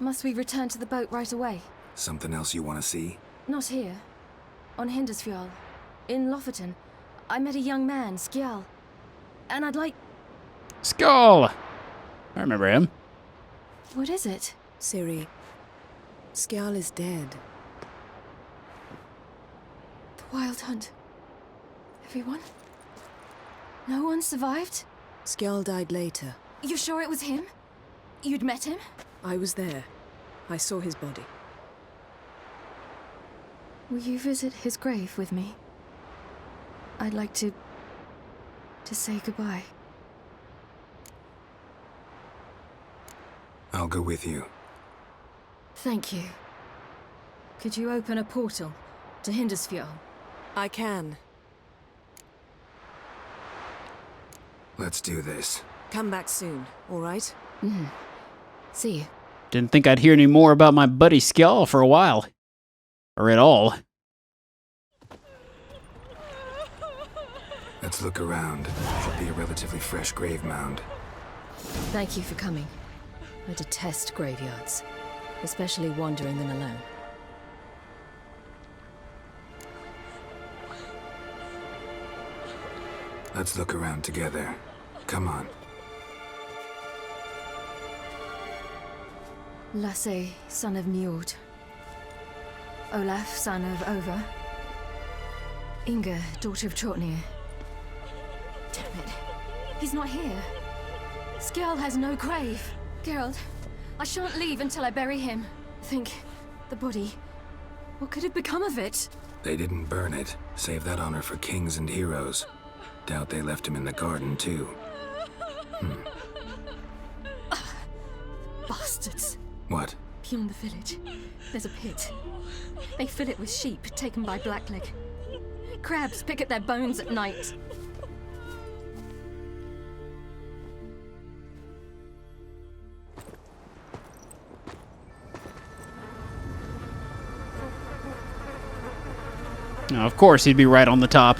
Must we return to the boat right away? Something else you want to see? Not here. On Skjall. In Lofoten. I met a young man, Skjall. And I'd like... Skjall! I remember him. What is it? Ciri, Skjall is dead. The Wild Hunt. Everyone? No one survived? Skjall died later. You sure it was him? You'd met him? I was there. I saw his body. Will you visit his grave with me? I'd like to say goodbye. I'll go with you. Thank you. Could you open a portal to Skjall? I can. Let's do this. Come back soon, all right? See you. Didn't think I'd hear any more about my buddy Skjall for a while. Or at all. Let's look around. Should be a relatively fresh grave mound. Thank you for coming. I detest graveyards, especially wandering them alone. Let's look around together. Come on. Lasse, son of Njord. Olaf, son of Over. Inga, daughter of Trotnir. Damn it. He's not here. Skjall has no grave. Geralt, I shan't leave until I bury him. Think, the body. What could have become of it? They didn't burn it. Save that honor for kings and heroes. Doubt they left him in the garden, too. Bastards. What? Beyond the village, there's a pit. They fill it with sheep taken by Blackleg. Crabs pick at their bones at night. Now, of course, he'd be right on the top.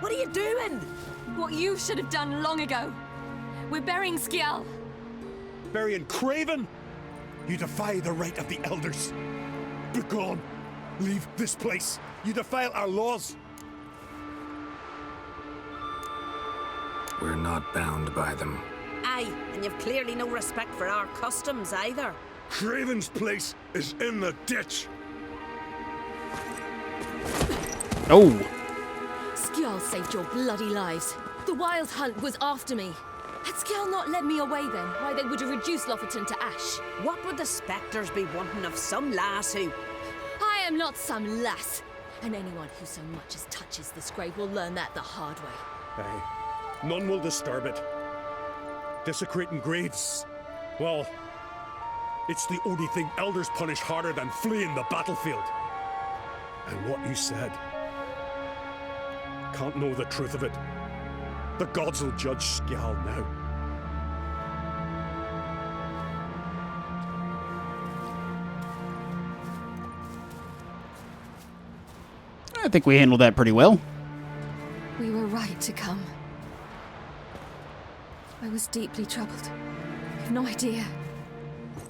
What are you doing? What you should have done long ago. We're burying Skjall. Burying Craven? You defy the right of the elders. Begone. Leave this place. You defile our laws. We're not bound by them. Aye, and you've clearly no respect for our customs either. Craven's place is in the ditch. Oh! Skjall saved your bloody lives. The Wild Hunt was after me. Had Skjall not led me away then, why they would have reduced Lofoten to ash. What would the spectres be wanting of some lass who... I am not some lass. And anyone who so much as touches this grave will learn that the hard way. Aye. None will disturb it. Desecrating graves. Well, it's the only thing elders punish harder than fleeing the battlefield. And what you said. Can't know the truth of it. The gods will judge Skjall now. I think we handled that pretty well. We were right to come. I was deeply troubled. You've no idea.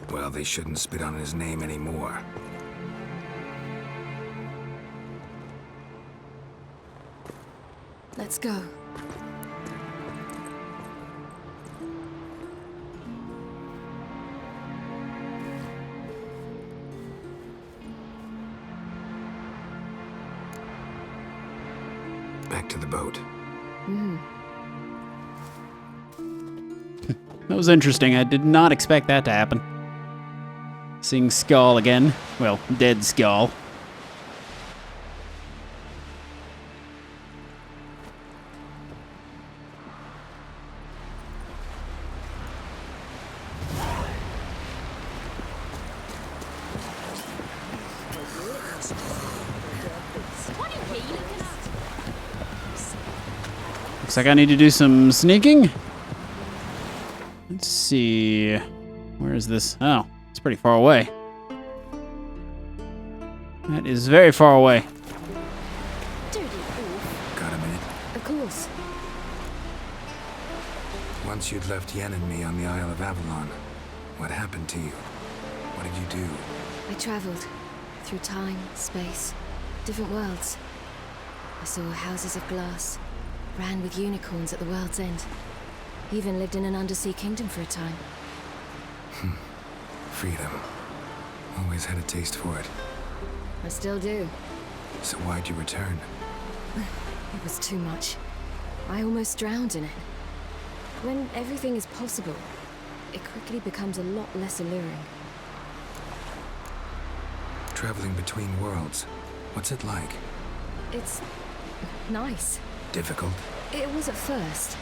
Well, they shouldn't spit on his name anymore. Let's go. Back to the boat. That was interesting. I did not expect that to happen. Seeing Skjall again. Well, dead Skjall. Looks like I need to do some sneaking. Let's see. Where is this? Oh, it's pretty far away. That is very far away. Dirty oaf. Got a minute? Of course. Once you'd left Yen and me on the Isle of Avalon, what happened to you? What did you do? I traveled through time, space, different worlds. I saw houses of glass, ran with unicorns at the world's end. Even lived in an undersea kingdom for a time. Freedom. Always had a taste for it. I still do. So why'd you return? It was too much. I almost drowned in it. When everything is possible, it quickly becomes a lot less alluring. Traveling between worlds. What's it like? It's nice. Difficult? It was at first,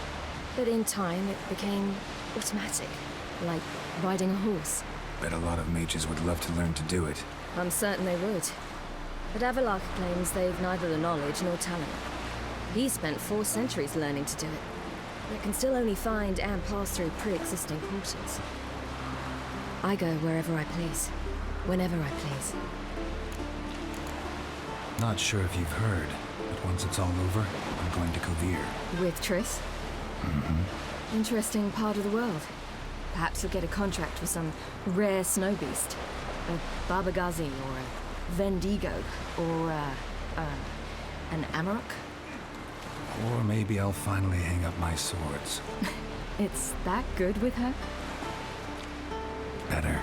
but in time it became automatic, like riding a horse. Bet a lot of mages would love to learn to do it. I'm certain they would. But Avalok claims they've neither the knowledge nor talent. He spent 4 centuries learning to do it, but can still only find and pass through pre-existing portals. I go wherever I please, whenever I please. Not sure if you've heard, but once it's all over, I'm going to Kovir. With Triss? Mm-hmm. Interesting part of the world. Perhaps you'll get a contract for some rare snow beast. A Babagazi or a Vendigo or an Amarok. Or maybe I'll finally hang up my swords. It's that good with her? Better.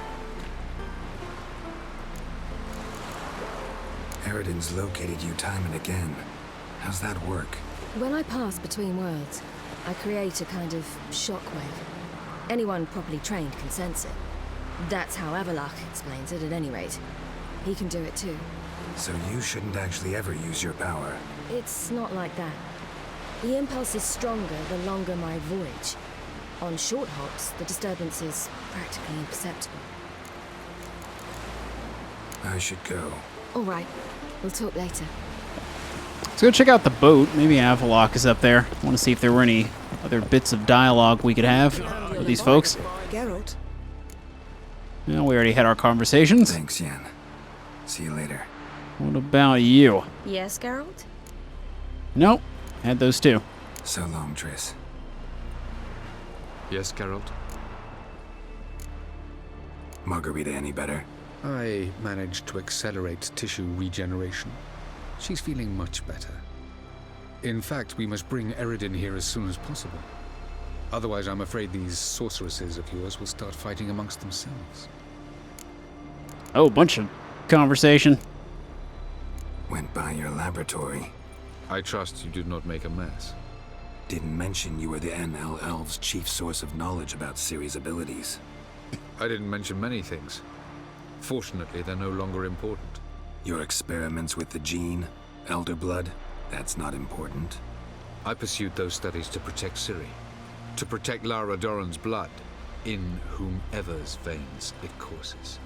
Eridan's located you time and again. How's that work? When I pass between worlds, I create a kind of shockwave. Anyone properly trained can sense it. That's how Avalok explains it at any rate. He can do it too. So you shouldn't actually ever use your power. It's not like that. The impulse is stronger the longer my voyage. On short hops, the disturbance is practically imperceptible. I should go. All right, we'll talk later. Let's go check out the boat. Maybe Avalok is up there. I want to see if there were any other bits of dialogue we could have with these folks. Geralt, Well, we already had our conversations. Thanks, Yen. See you later. What about you? Yes, Geralt? Nope. Had those too. So long, Triss. Yes, Geralt? Margarita any better? I managed to accelerate tissue regeneration. She's feeling much better. In fact, we must bring Eridan here as soon as possible. Otherwise, I'm afraid these sorceresses of yours will start fighting amongst themselves. Oh, bunch of conversation. Went by your laboratory. I trust you did not make a mess. Didn't mention you were the NL Elves' chief source of knowledge about Ciri's abilities. I didn't mention many things. Fortunately, they're no longer important. Your experiments with the gene, Elder Blood, that's not important. I pursued those studies to protect Ciri. To protect Lara Doran's blood, in whomever's veins it courses.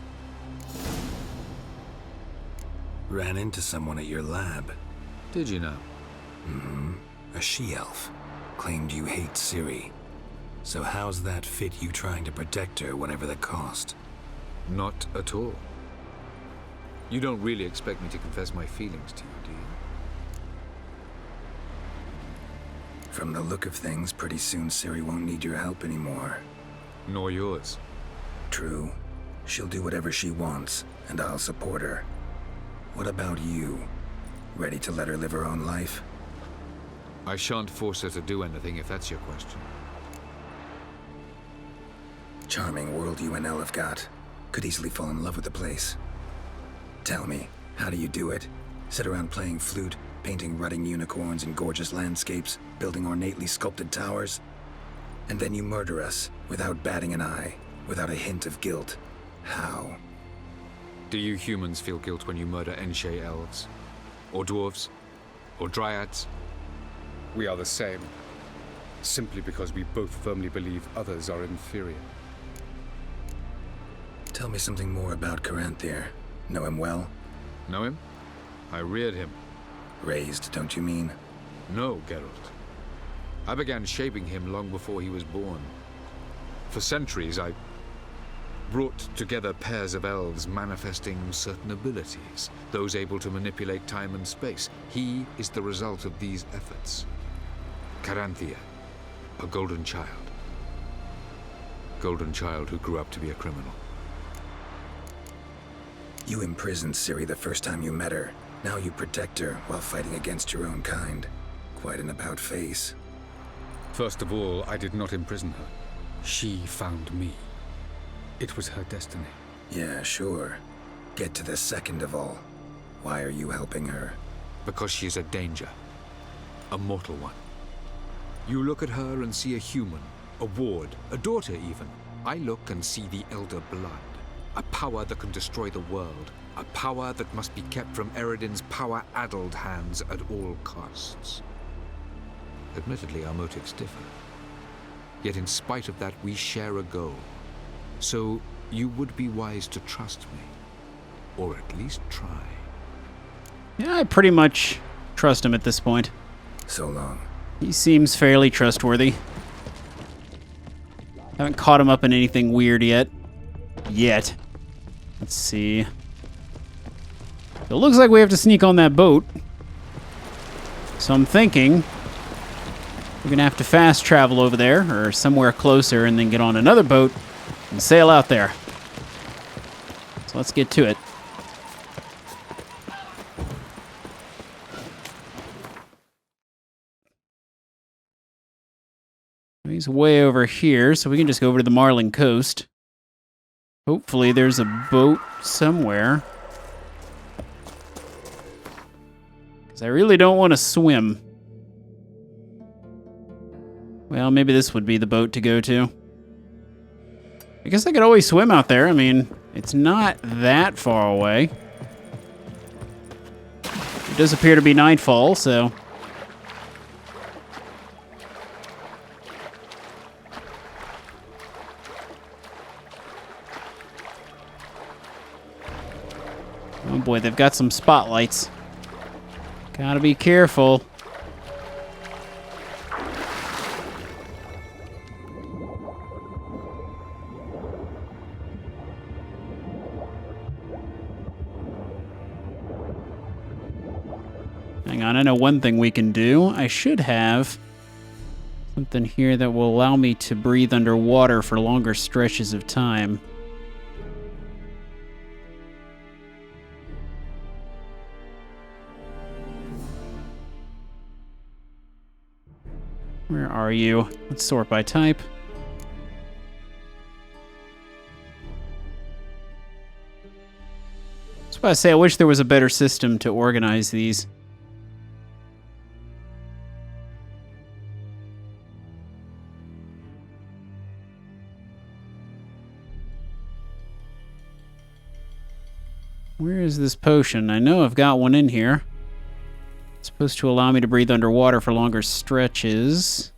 Ran into someone at your lab. Did you know? Mm-hmm. A she-elf. Claimed you hate Ciri. So how's that fit you trying to protect her, whatever the cost? Not at all. You don't really expect me to confess my feelings to you, do you? From the look of things, pretty soon Ciri won't need your help anymore. Nor yours. True. She'll do whatever she wants, and I'll support her. What about you? Ready to let her live her own life? I shan't force her to do anything if that's your question. Charming world you and Elle have got. Could easily fall in love with the place. Tell me, how do you do it? Sit around playing flute, painting rutting unicorns in gorgeous landscapes, building ornately sculpted towers? And then you murder us, without batting an eye, without a hint of guilt. How? Do you humans feel guilt when you murder Enshe elves? Or dwarves? Or dryads? We are the same, simply because we both firmly believe others are inferior. Tell me something more about Caranthir. Know him well? Know him? I reared him. Raised, don't you mean? No, Geralt. I began shaping him long before he was born. For centuries, I brought together pairs of elves manifesting certain abilities, those able to manipulate time and space. He is the result of these efforts. Caranthea, a golden child. Golden child who grew up to be a criminal. You imprisoned Ciri the first time you met her. Now you protect her while fighting against your own kind. Quite an about-face. First of all, I did not imprison her. She found me. It was her destiny. Yeah, sure. Get to the second of all. Why are you helping her? Because she is a danger. A mortal one. You look at her and see a human, a ward, a daughter even. I look and see the Elder Blood. A power that can destroy the world. A power that must be kept from Eredin's power-addled hands at all costs. Admittedly, our motives differ. Yet in spite of that, we share a goal. So, you would be wise to trust me. Or at least try. Yeah, I pretty much trust him at this point. So long. He seems fairly trustworthy. Haven't caught him up in anything weird yet. Let's see. It looks like we have to sneak on that boat. So I'm thinking we're gonna have to fast travel over there or somewhere closer and then get on another boat and sail out there. So let's get to it. He's way over here, so we can just go over to the Marling Coast. Hopefully there's a boat somewhere. Because I really don't want to swim. Well, maybe this would be the boat to go to. I guess I could always swim out there. I mean, it's not that far away. It does appear to be nightfall, so... Oh boy, they've got some spotlights. Gotta be careful. Hang on, I know one thing we can do. I should have something here that will allow me to breathe underwater for longer stretches of time. Where are you? Let's sort by type. That's why I say I wish there was a better system to organize these. Where is this potion? I know I've got one in here. It's supposed to allow me to breathe underwater for longer stretches.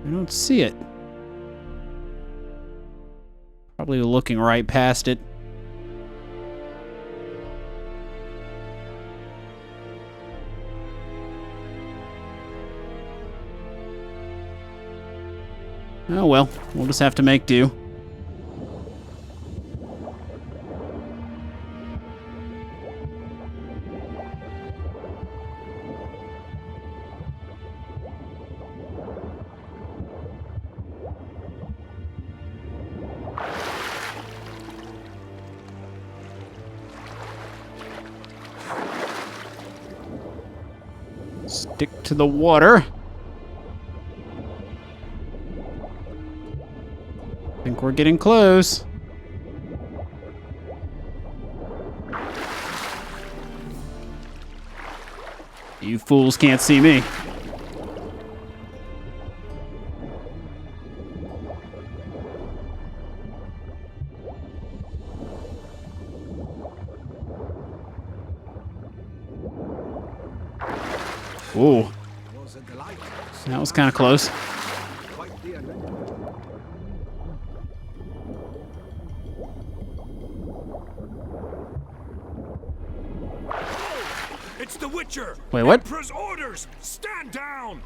I don't see it. Probably looking right past it. Oh well, we'll just have to make do. Stick to the water. I think we're getting close. You fools can't see me. Ooh. Was a delight. That was kind of close. It's the Witcher! Wait, what? Emperor's orders! Stand down!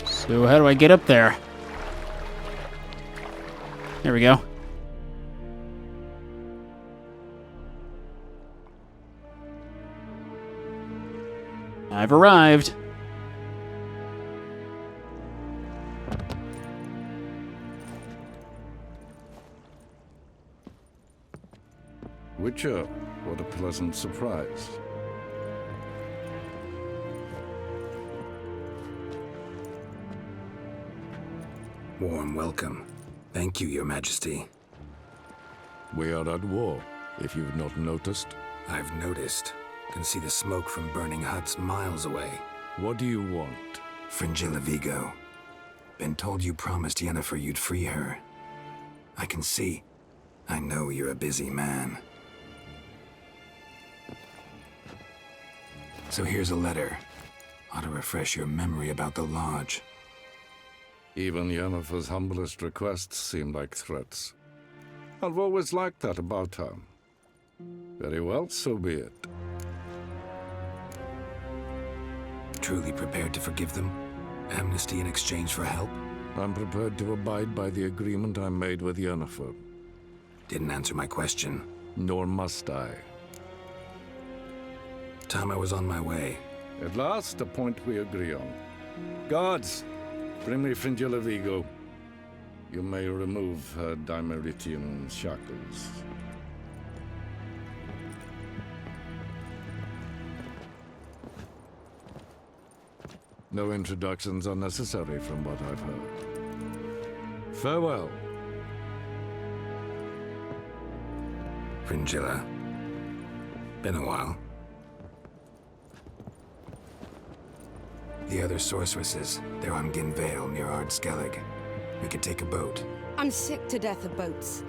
So how do I get up there? There we go. I've arrived. Witcher, what a pleasant surprise. Warm welcome. Thank you, Your Majesty. We are at war, if you've not noticed. I've noticed. Can see the smoke from burning huts miles away. What do you want? Fringilla Vigo. Been told you promised Yennefer you'd free her. I can see. I know you're a busy man. So here's a letter. Ought to refresh your memory about the Lodge. Even Yennefer's humblest requests seem like threats. I've always liked that about her. Very well, so be it. Truly prepared to forgive them? Amnesty in exchange for help? I'm prepared to abide by the agreement I made with Yennefer. Didn't answer my question. Nor must I. Time I was on my way. At last, a point we agree on. Guards, bring me Fringilla Vigo. You may remove her Dimeritian shackles. No introductions are necessary from what I've heard. Farewell. Fringilla. Been a while. The other sorceresses, they're on Gin Vale near Ard Skellig. We could take a boat. I'm sick to death of boats.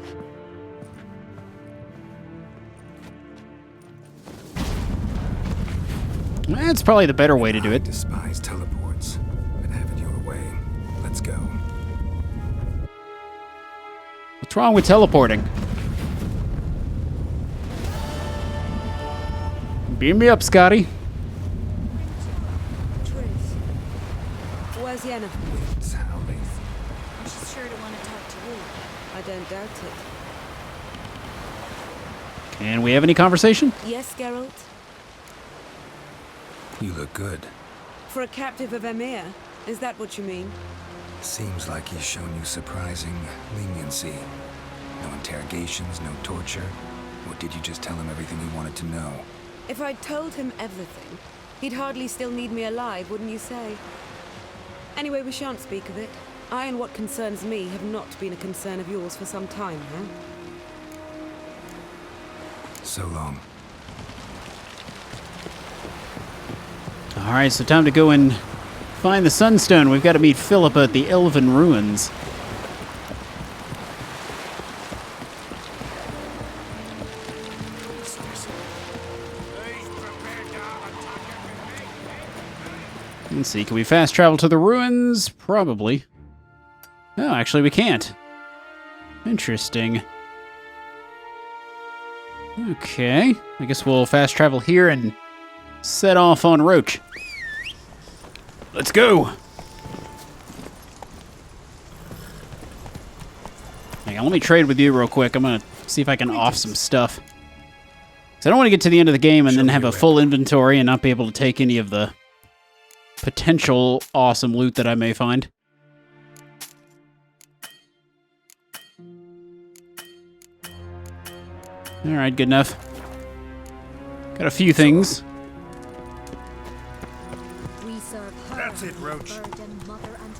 That's probably the better way to do I it. despise teleports, but have it your way. Let's go. What's wrong with teleporting? Beam me up, Scotty. Where's Yennefer? It's howling. She's sure to want to talk to you. I don't doubt it. Can we have any conversation? Yes, Geralt? You look good. For a captive of Emir? Is that what you mean? Seems like he's shown you surprising leniency. No interrogations, no torture. Or did you just tell him everything he wanted to know? If I'd told him everything, he'd hardly still need me alive, wouldn't you say? Anyway, we shan't speak of it. I and what concerns me have not been a concern of yours for some time now. So long. Alright, so time to go and find the Sunstone. We've got to meet Philippa at the Elven Ruins. Let's see, can we fast travel to the ruins? Probably. No, actually we can't. Interesting. Okay, I guess we'll fast travel here and set off on Roach. Let's go! Hang on, let me trade with you real quick. I'm gonna see if I can off some stuff. 'Cause I don't want to get to the end of the game and then have a full inventory and not be able to take any of the potential awesome loot that I may find. Alright, good enough. Got a few things. We serve her. That's it, Roach. Burden, mother and